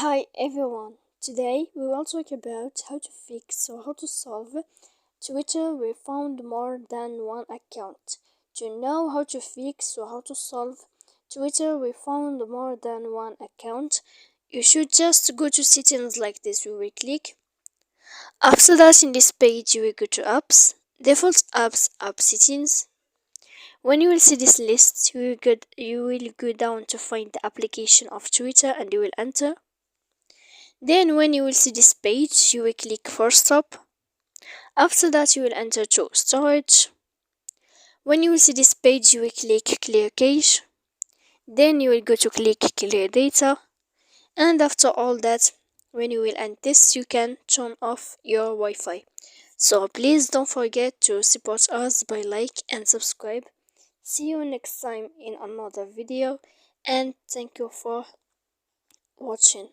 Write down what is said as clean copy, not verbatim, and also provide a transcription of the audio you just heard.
Hi everyone, today we will talk about how to fix or how to solve Twitter we found more than one account. To know how to fix or how to solve Twitter we found more than one account, you should just go to settings like this. We will click. After that, in this page you will go to apps, default apps, app settings. When you will see this list, you will go down to find the application of Twitter and you will enter. Then when you will see this page, you will click force stop. After that, you will enter to storage. When you will see this page, you will click clear cache. Then you will go to click clear data. And after all that, when you will end this, you can turn off your Wi-Fi. So please don't forget to support us by like and subscribe. See you next time in another video, and thank you for watching.